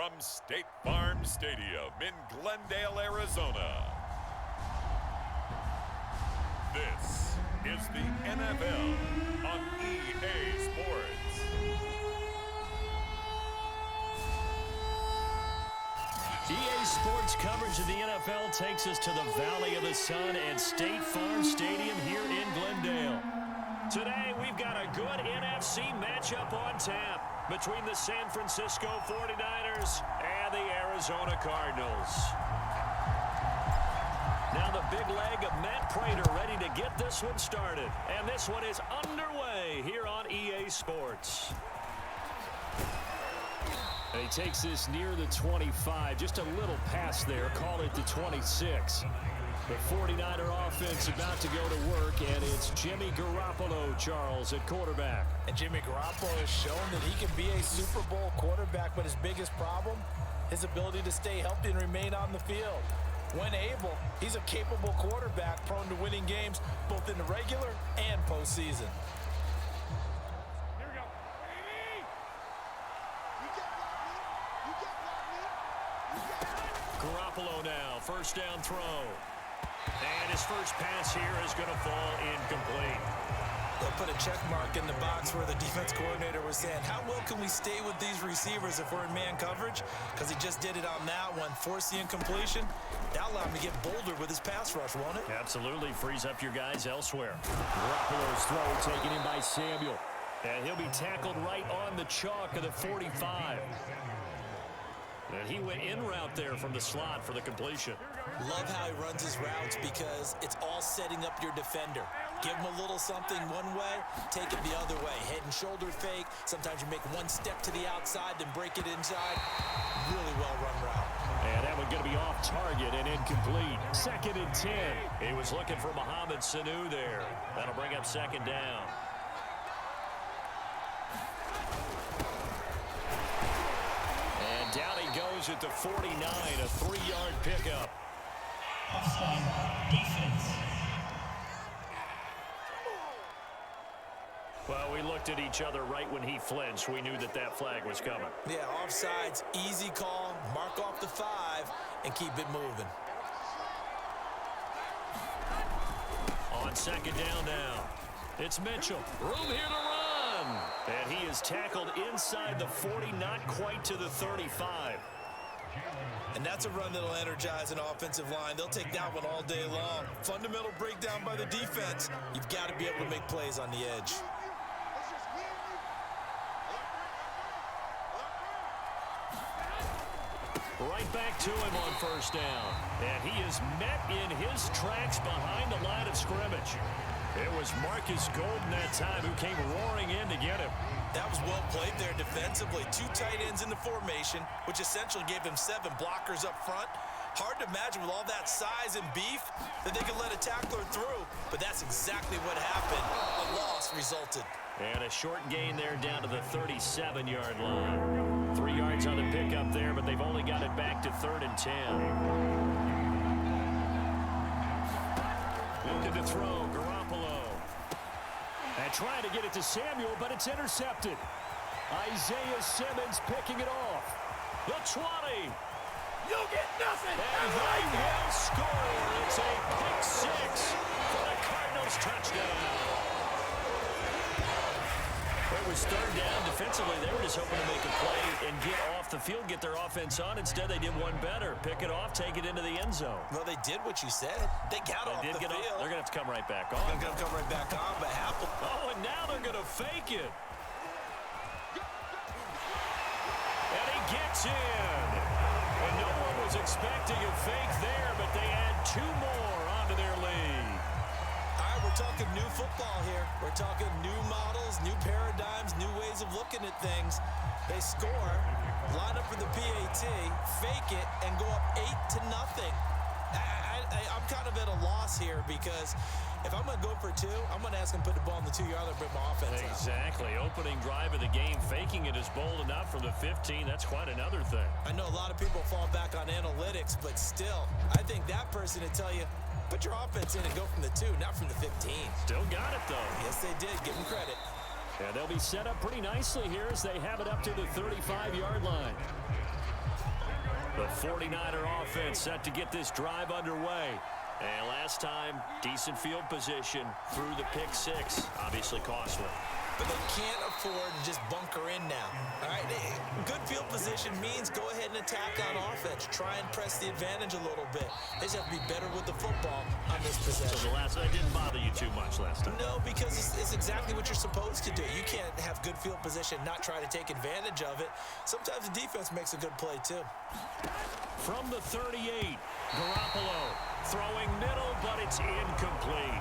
from State Farm Stadium in Glendale, Arizona. This is the NFL on EA Sports. EA Sports coverage of the NFL takes us to the Valley of the Sun and State Farm Stadium here in Glendale. Today, we've got a good NFC matchup on tap between the San Francisco 49ers and the Arizona Cardinals. Now the big leg of Matt Prater ready to get this one started. And this one is underway here on EA Sports. And he takes this near the 25. Just a little pass there. Call it the 26. The 49er offense about to go to work, and it's Jimmy Garoppolo, Charles, at quarterback. And Jimmy Garoppolo has shown that he can be a Super Bowl quarterback, but his biggest problem, his ability to stay healthy and remain on the field. When able, he's a capable quarterback prone to winning games both in the regular and postseason. Garoppolo now, first down throw. And his first pass here is going to fall incomplete. They'll put a check mark in the box where the defense coordinator was saying, how well can we stay with these receivers if we're in man coverage? Because he just did it on that one, forced the incompletion. That'll allow him to get bolder with his pass rush, won't it? Absolutely, frees up your guys elsewhere. Garoppolo's throw taken in by Samuel. And he'll be tackled right on the chalk of the 45. And he went in route there from the slot for the completion. Love how he runs his routes because it's all setting up your defender. Give him a little something one way, take it the other way. Head and shoulder fake. Sometimes you make one step to the outside, then break it inside. Really well run route. And that one going to be off target and incomplete. 2nd and 10. He was looking for Mohamed Sanu there. That'll bring up 2nd down. And down he goes at the 49, a 3-yard pickup. Offside defense. Well, we looked at each other right when he flinched. We knew that that flag was coming. Yeah, offsides, easy call, mark off the 5, and keep it moving. On 2nd down now, it's Mitchell. Room here to run. And he is tackled inside the 40, not quite to the 35. And that's a run that'll energize an offensive line. They'll take that one all day long. Fundamental breakdown by the defense. You've got to be able to make plays on the edge. Right back to him on 1st down. And he is met in his tracks behind the line of scrimmage. It was Marcus Golden that time who came roaring in to get him. That was well played there defensively. 2 tight ends in the formation, which essentially gave him 7 blockers up front. Hard to imagine with all that size and beef that they could let a tackler through, but that's exactly what happened. A loss resulted. And a short gain there down to the 37-yard line. 3 yards on the pickup there, but they've only got it back to 3rd and 10. Looking to throw, Garoppolo. And trying to get it to Samuel, but it's intercepted. Isaiah Simmons picking it off. The 20. You'll get nothing. And they will score. It's a pick 6 for the Cardinals touchdown. It was 3rd down. Defensively, they were just hoping to make a play and get off the field, get their offense on. Instead, they did one better. Pick it off, take it into the end zone. Well, they did what you said. They got off the field. They're going to have to come right back on. They're going to come right back on, but Apple. Oh, and now they're going to fake it. And he gets in. And no one was expecting a fake there, but they add 2 more onto their lead. We're talking new football here. We're talking new models, new paradigms, new ways of looking at things. They score, line up for the PAT, fake it, and go up 8-0. I'm kind of at a loss here because if I'm going to go for 2, I'm going to ask him to put the ball in the 2-yard line and bring my offense out. Exactly. Opening drive of the game, faking it is bold enough from the 15. That's quite another thing. I know a lot of people fall back on analytics, but still, I think that person would tell you, put your offense in and go from the 2, not from the 15. Still got it, though. Yes, they did. Give them credit. And they'll be set up pretty nicely here as they have it up to the 35-yard line. The 49er offense set to get this drive underway. And last time, decent field position through the pick six. Obviously costly. But they can't afford to just bunker in now. All right, good field position means go ahead and attack on offense. Try and press the advantage a little bit. They just have to be better with the football on this possession. So that didn't bother you too much last time? No, because it's exactly what you're supposed to do. You can't have good field position, not try to take advantage of it. Sometimes the defense makes a good play, too. From the 38, Garoppolo throwing middle, but it's incomplete.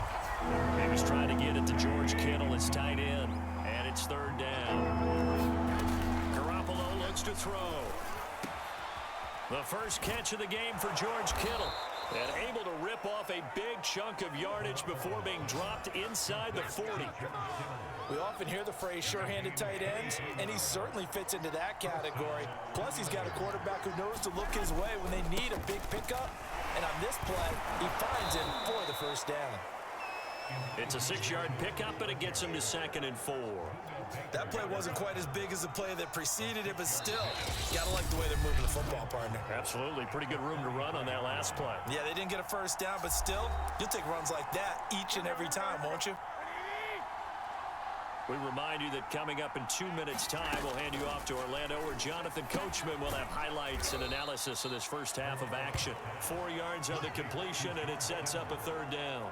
He was trying to get it to George Kittle, his tight end, and it's third down. Garoppolo looks to throw. The first catch of the game for George Kittle, and able to rip off a big chunk of yardage before being dropped inside the 40. We often hear the phrase sure-handed tight ends, and he certainly fits into that category. Plus, he's got a quarterback who knows to look his way when they need a big pickup. And on this play, he finds him for the first down. It's a 6-yard pickup, and it gets him to 2nd and 4. That play wasn't quite as big as the play that preceded it, but still, you got to like the way they're moving the football, partner. Absolutely. Pretty good room to run on that last play. Yeah, they didn't get a first down, but still, you'll take runs like that each and every time, won't you? We remind you that coming up in 2 minutes' time, we'll hand you off to Orlando, where Jonathan Coachman will have highlights and analysis of this first half of action. 4 yards on the completion, and it sets up a third down.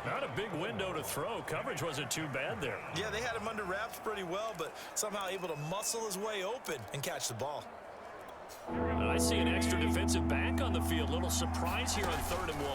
Not a big window to throw. Coverage wasn't too bad there. Yeah, they had him under wraps pretty well, but somehow able to muscle his way open and catch the ball. I see an extra defensive back on the field. Little surprise here on 3rd and 1.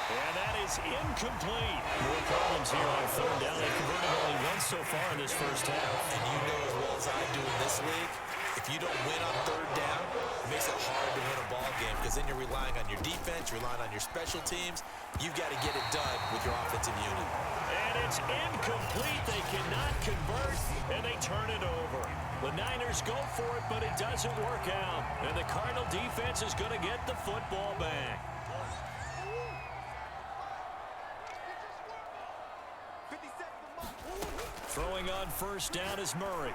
And that is incomplete. More problems here on 3rd down. They converted only once so far in this first half. And you know as well as I do in this league, if you don't win on 3rd down, it makes it hard to win a ball game because then you're relying on your defense, you're relying on your special teams. You've got to get it done with your offensive unit. And it's incomplete. They cannot convert, and they turn it over. The Niners go for it, but it doesn't work out. And the Cardinal defense is going to get the football back. Throwing on first down is Murray.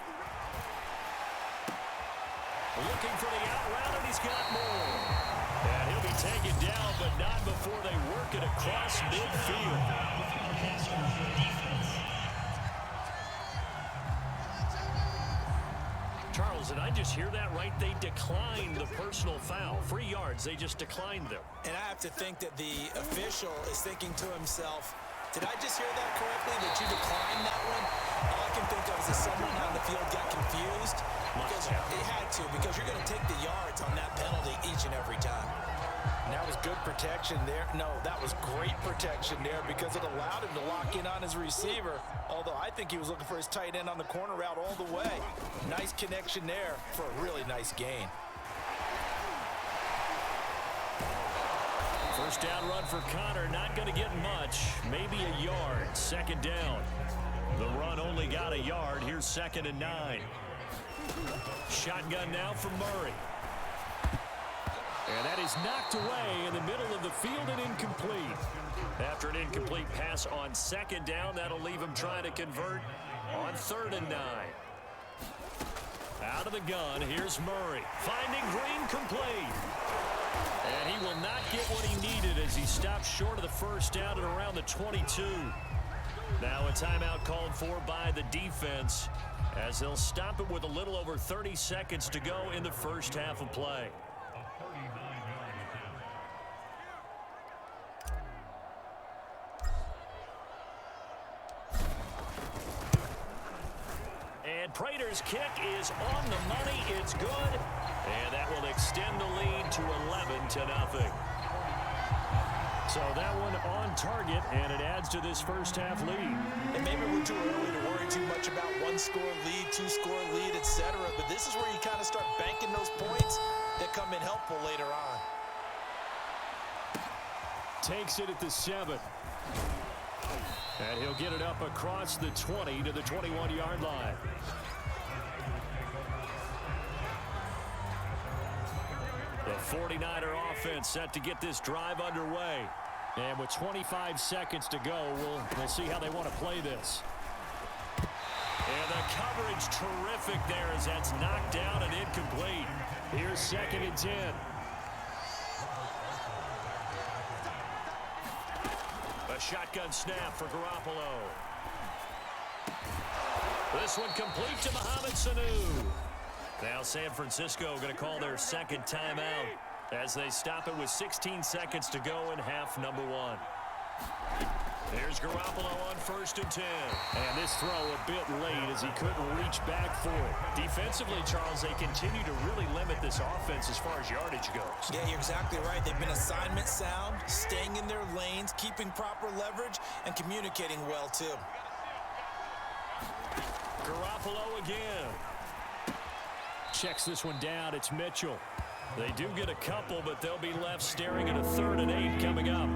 Looking for the out route, and he's got more. And he'll be taken down, but not before they work it across midfield. Charles, did I just hear that right? They declined the personal foul. 3 yards, they just declined them. And I have to think that the official is thinking to himself, did I just hear that correctly, that you declined that one? All I can think of is that someone on the field got confused. Because it had to, because you're going to take the yards on that penalty each and every time. And that was good protection there. No, that was great protection there because it allowed him to lock in on his receiver. Although I think he was looking for his tight end on the corner route all the way. Nice connection there for a really nice gain. First down run for Connor, not going to get much. Maybe a yard. 2nd down. The run only got a yard. Here's 2nd and 9. Shotgun now for Murray. And that is knocked away in the middle of the field and incomplete. After an incomplete pass on 2nd down, that'll leave him trying to convert on 3rd and 9. Out of the gun, here's Murray. Finding Green complete. And he will not get what he needed as he stops short of the first down at around the 22. Now a timeout called for by the defense as they'll stop it with a little over 30 seconds to go in the first half of play. And Prater's kick is on the money. It's good. And that will extend the lead to 11-0. So that one on target, and it adds to this first half lead. And maybe we're too early to worry too much about 1-score lead, 2-score lead, etc. But this is where you kind of start banking those points that come in helpful later on. Takes it at the 7. And he'll get it up across the 20 to the 21-yard line. The 49er offense set to get this drive underway. And with 25 seconds to go, we'll see how they want to play this. And the coverage terrific there as that's knocked down and incomplete. Here's 2nd and 10. A shotgun snap for Garoppolo. This one complete to Mohamed Sanu. Now San Francisco going to call their 2nd timeout as they stop it with 16 seconds to go in half number 1. There's Garoppolo on 1st and 10. And this throw a bit late as he couldn't reach back for it. Defensively, Charles, they continue to really limit this offense as far as yardage goes. Yeah, you're exactly right. They've been assignment sound, staying in their lanes, keeping proper leverage, and communicating well, too. Garoppolo again. Checks this one down. It's Mitchell. They do get a couple, but they'll be left staring at a 3rd and 8 coming up.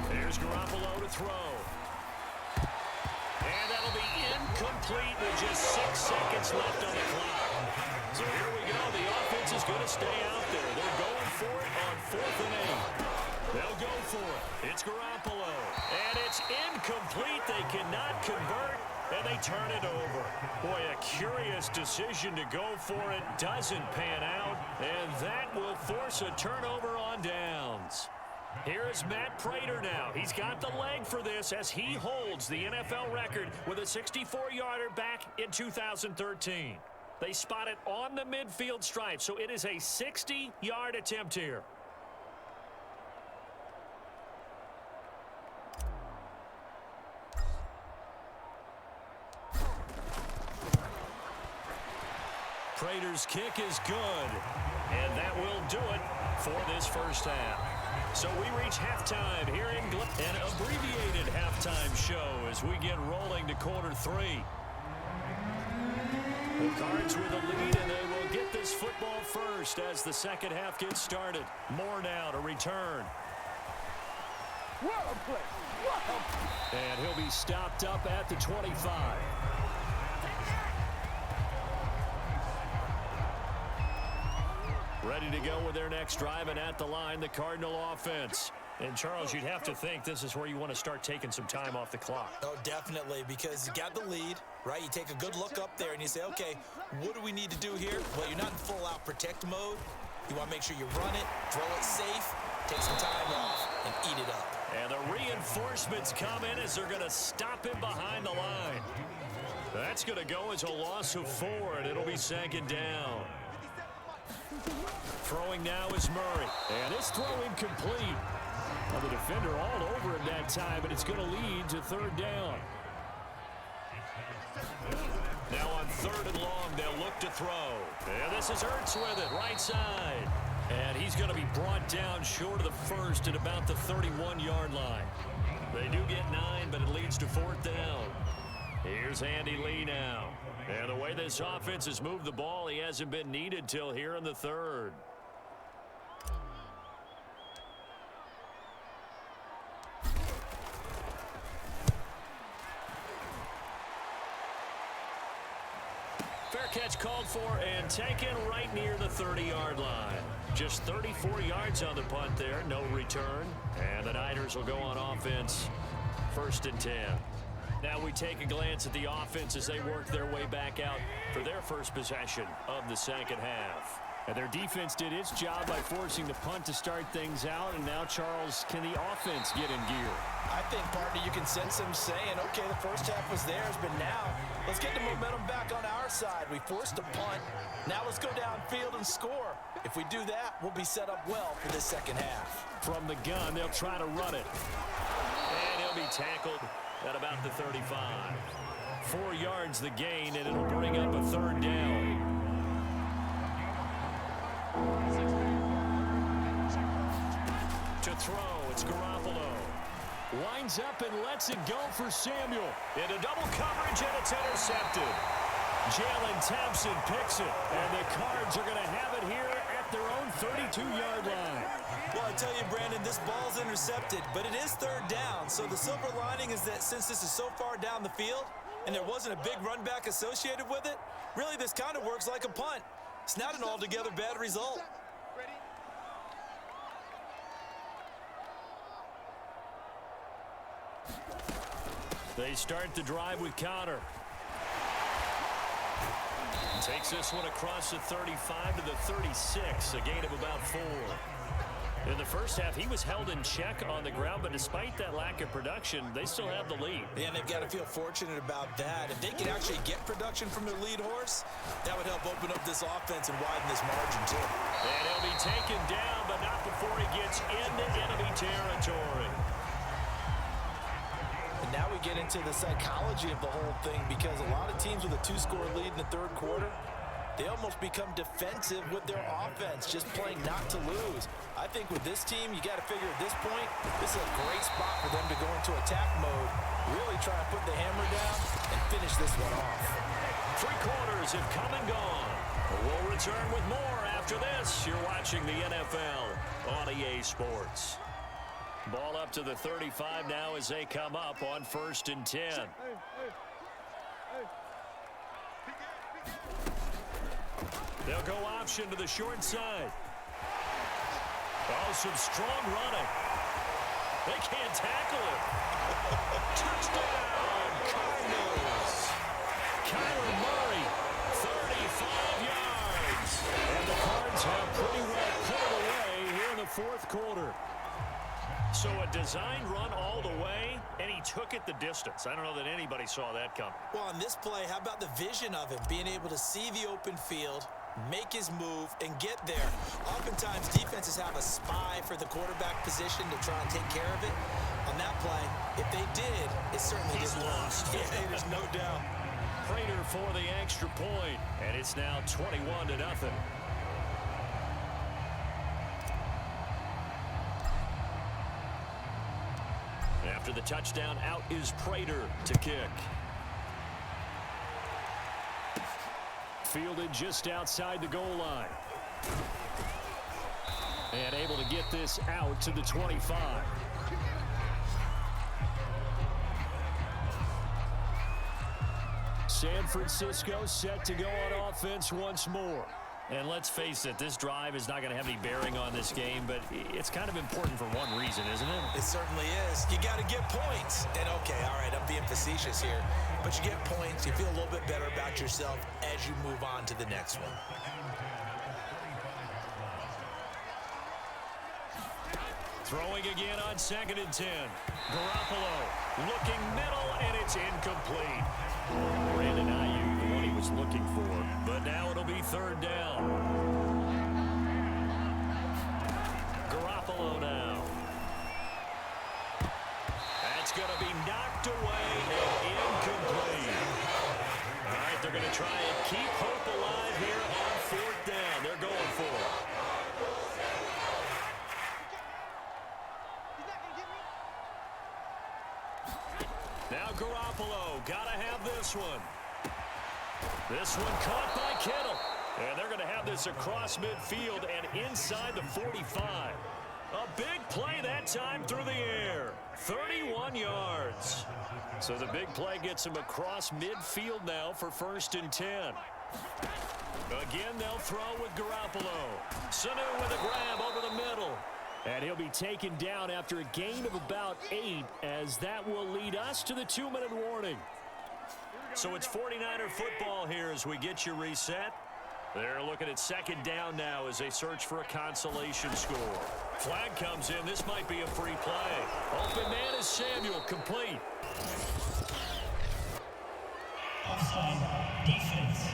There's Garoppolo to throw. And that'll be incomplete with just 6 seconds left on the clock. So here we go. The offense is going to stay out there. They're going for it on 4th and 8. They'll go for it. It's Garoppolo. And it's incomplete. They cannot convert, and they turn it over. Boy, a curious decision to go for it. Doesn't pan out, and that will force a turnover on downs. Here is Matt Prater now. He's got the leg for this as he holds the NFL record with a 64-yarder back in 2013. They spot it on the midfield stripe, so it is a 60-yard attempt here. Prater's kick is good, and that will do it for this first half. So we reach halftime here in an abbreviated halftime show as we get rolling to quarter 3. The Cards with a lead, and they will get this football first as the second half gets started. Moore now to return. And he'll be stopped up at the 25. Ready to go with their next drive, and at the line, the Cardinal offense. And, Charles, you'd have to think this is where you want to start taking some time off the clock. Oh, definitely, because you got the lead, right? You take a good look up there, and you say, okay, what do we need to do here? Well, you're not in full-out protect mode. You want to make sure you run it, throw it safe, take some time off, and eat it up. And the reinforcements come in as they're going to stop him behind the line. That's going to go as a loss of 4, and it'll be 2nd down. Throwing now is Murray. And this throw incomplete. Well, the defender all over him that time, but it's going to lead to 3rd down. Now on 3rd and long, they'll look to throw. And this is Ertz with it, right side. And he's going to be brought down short of the first at about the 31-yard line. They do get 9, but it leads to 4th down. Here's Andy Lee now. And the way this offense has moved the ball, he hasn't been needed till here in the 3rd. Fair catch called for and taken right near the 30-yard line. Just 34 yards on the punt there, no return. And the Niners will go on offense, 1st and 10. Now we take a glance at the offense as they work their way back out for their first possession of the second half. And their defense did its job by forcing the punt to start things out. And now, Charles, can the offense get in gear? I think, partner, you can sense them saying, okay, the first half was theirs, but now let's get the momentum back on our side. We forced a punt. Now let's go downfield and score. If we do that, we'll be set up well for this second half. From the gun, they'll try to run it. And he'll be tackled at about the 35. 4 yards the gain, and it'll bring up a 3rd down. To throw, it's Garoppolo. Winds up and lets it go for Samuel. Into double coverage, and it's intercepted. Jalen Thompson picks it, and the Cards are going to have it here at their own 32-yard line. Well, I tell you, Brandon, this ball's intercepted, but it is 3rd down. So the silver lining is that since this is so far down the field and there wasn't a big run back associated with it, really this kind of works like a punt. It's not an altogether bad result. They start the drive with Connor. Takes this one across the 35 to the 36, a gain of about 4. In the first half, he was held in check on the ground, but despite that lack of production, they still have the lead. Yeah, and they've got to feel fortunate about that. If they can actually get production from their lead horse, that would help open up this offense and widen this margin, too. And he'll be taken down, but not before he gets into enemy territory. And now we get into the psychology of the whole thing, because a lot of teams with a 2-score lead in the third quarter, they almost become defensive with their offense, just playing not to lose. I think with this team, you got to figure at this point, this is a great spot for them to go into attack mode, really try to put the hammer down and finish this one off. 3 quarters have come and gone. We'll return with more after this. You're watching the NFL on EA Sports. Ball up to the 35 now as they come up on 1st and 10. They'll go option to the short side. Oh, some strong running. They can't tackle him. Touchdown, Cardinals. Kyler Murray, 35 yards. And the Cards have pretty well put it away here in the 4th quarter. So a design run all the way, and he took it the distance. I don't know that anybody saw that coming. Well, on this play, how about the vision of him, being able to see the open field, make his move, and get there. Oftentimes, defenses have a spy for the quarterback position to try and take care of it. On that play, if they did, it certainly He's didn't lost. Yeah, there's no doubt. Prater for the extra point, and it's now 21-0. After the touchdown, out is Prater to kick. Fielded just outside the goal line. And able to get this out to the 25. San Francisco set to go on offense once more. And let's face it, this drive is not going to have any bearing on this game, but it's kind of important for one reason, isn't it? It certainly is. You got to get points. And, okay, all right, I'm being facetious here. But you get points, you feel a little bit better about yourself as you move on to the next one. Throwing again on 2nd and 10. Garoppolo looking middle, and it's incomplete. Brandon Ayuk, the one he was looking for. But now it'll be 3rd down. Garoppolo now. That's going to be knocked away and incomplete. All right, they're going to try and keep hope alive here on 4th down. They're going for it. Now Garoppolo, gotta have this one. This one caught by Kittle. And they're going to have this across midfield and inside the 45. A big play that time through the air. 31 yards. So the big play gets him across midfield now for 1st and 10. Again, they'll throw with Garoppolo. Sanu with a grab over the middle. And he'll be taken down after a gain of about 8, as that will lead us to the 2-minute warning. So it's 49er football here as we get you reset. They're looking at 2nd down now as they search for a consolation score. Flag comes in. This might be a free play. Open man is Samuel, complete. Offside, defense.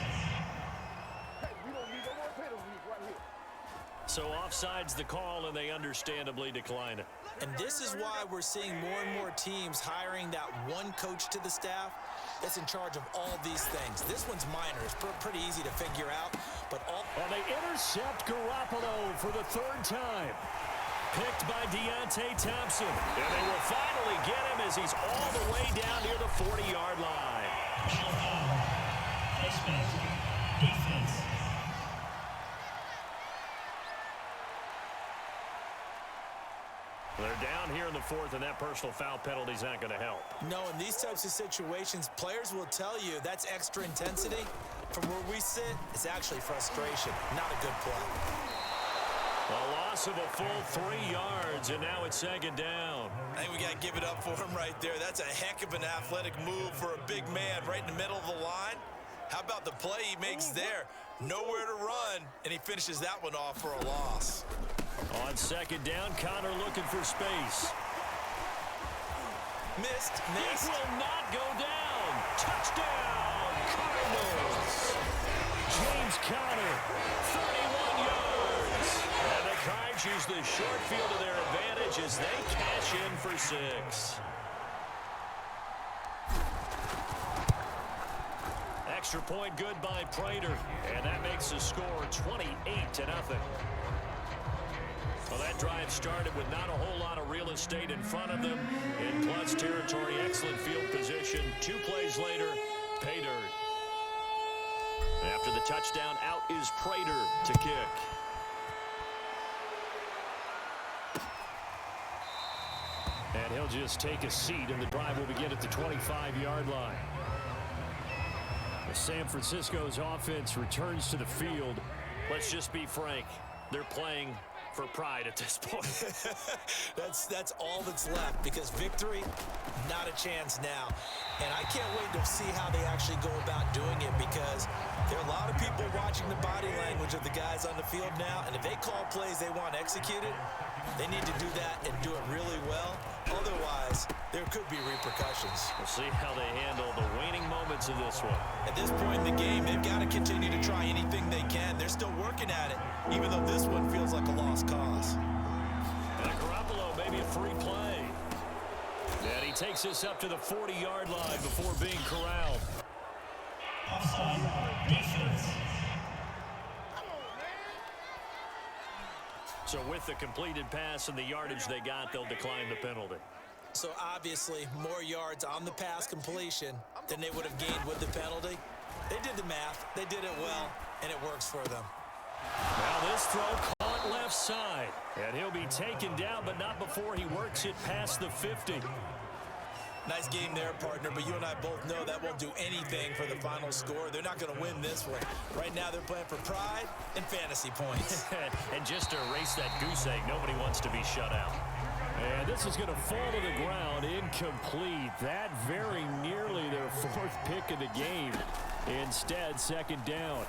So offside's the call, and they understandably decline it. And this is why we're seeing more and more teams hiring that one coach to the staff that's in charge of all these things. This one's minor. It's pretty easy to figure out. But and they intercept Garoppolo for the 3rd time. Picked by Deontay Thompson. And they will finally get him as he's all the way down near the 40-yard line. Personal foul. Placement. Defense. They're down here in the 4th, and that personal foul penalty is not going to help. No, in these types of situations, players will tell you that's extra intensity. From where we sit, it's actually frustration, not a good play. A loss of a full 3 yards, and now it's second down. I think we got to give it up for him right there. That's a heck of an athletic move for a big man right in the middle of the line. How about the play he makes there? Nowhere to run, and he finishes that one off for a loss. On second down, Connor looking for space. Missed. It will not go down. Touchdown, Cardinals. James Conner, 31 yards. And the Cards use the short field to their advantage as they cash in for 6. Extra point good by Prater, and that makes the score 28-0. Well, that drive started with not a whole lot of real estate in front of them. In plus territory, excellent field position. 2 plays later, pay dirt. After the touchdown, out is Prater to kick. And he'll just take a seat, and the drive will begin at the 25-yard line. San Francisco's offense returns to the field. Let's just be frank. They're playing for pride at this point. That's all that's left, because victory, not a chance now. And I can't wait to see how they actually go about doing it, because there are a lot of people watching the body language of the guys on the field now, and if they call plays they want executed, they need to do that and do it really well. Otherwise, there could be repercussions. We'll see how they handle the waning moments of this one. At this point in the game, they've got to continue to try anything they can. They're still working at it, even though this one feels like a lost cause. And Garoppolo, maybe a free play. And he takes us up to the 40-yard line before being corralled. Offside. Defense. So with the completed pass and the yardage they got, they'll decline the penalty. So obviously, more yards on the pass completion than they would have gained with the penalty. They did the math. They did it well, and it works for them. Now this throw caught left side. And he'll be taken down, but not before he works it past the 50. Nice game there, partner, but you and I both know that won't do anything for the final score. They're not going to win this one. Right now, they're playing for pride and fantasy points. And just to erase that goose egg, nobody wants to be shut out. And this is going to fall to the ground, incomplete. That very nearly their 4th pick of the game. Instead, second down.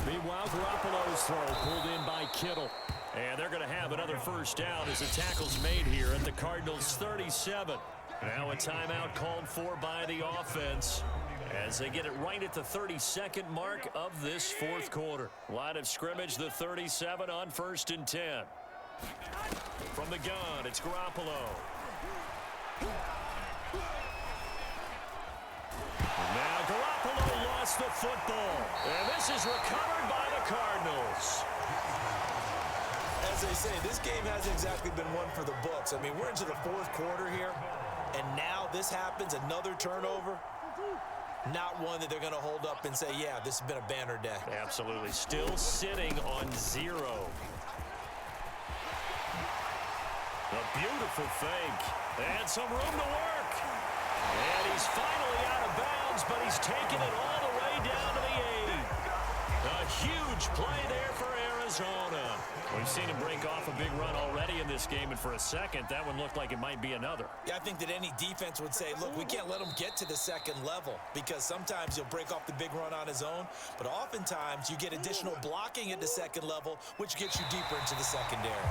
Meanwhile, Garoppolo's throw pulled in by Kittle. And they're going to have another first down as the tackle's made here at the Cardinals' 37. Now a timeout called for by the offense as they get it right at the 32nd mark of this 4th quarter. Line of scrimmage, the 37 on 1st and 10. From the gun, it's Garoppolo. Now Garoppolo lost the football. And this is recovered by the Cardinals. As they say, this game hasn't exactly been one for the books. I mean, we're into the 4th quarter here, and now this happens, another turnover. Not one that they're going to hold up and say, yeah, this has been a banner day. Absolutely. Still sitting on 0. A beautiful fake. And some room to work. And he's finally out of bounds, but he's taken it all the way down to the 8. A huge play there for Arizona. We've seen him break off a big run already in this game, and for a second, that one looked like it might be another. Yeah, I think that any defense would say, look, we can't let him get to the 2nd level, because sometimes he'll break off the big run on his own, but oftentimes you get additional blocking at the 2nd level, which gets you deeper into the secondary.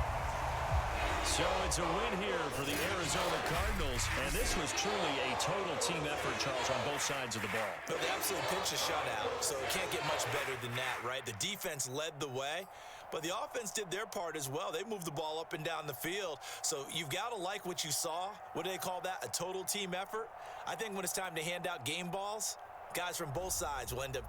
So it's a win here for the Arizona Cardinals, and this was truly a total team effort, Charles, on both sides of the ball. But they absolutely pitched a shutout, so it can't get much better than that, right? The defense led the way, but the offense did their part as well. They moved the ball up and down the field, so you've got to like what you saw. What do they call that? A total team effort? I think when it's time to hand out game balls, guys from both sides will end up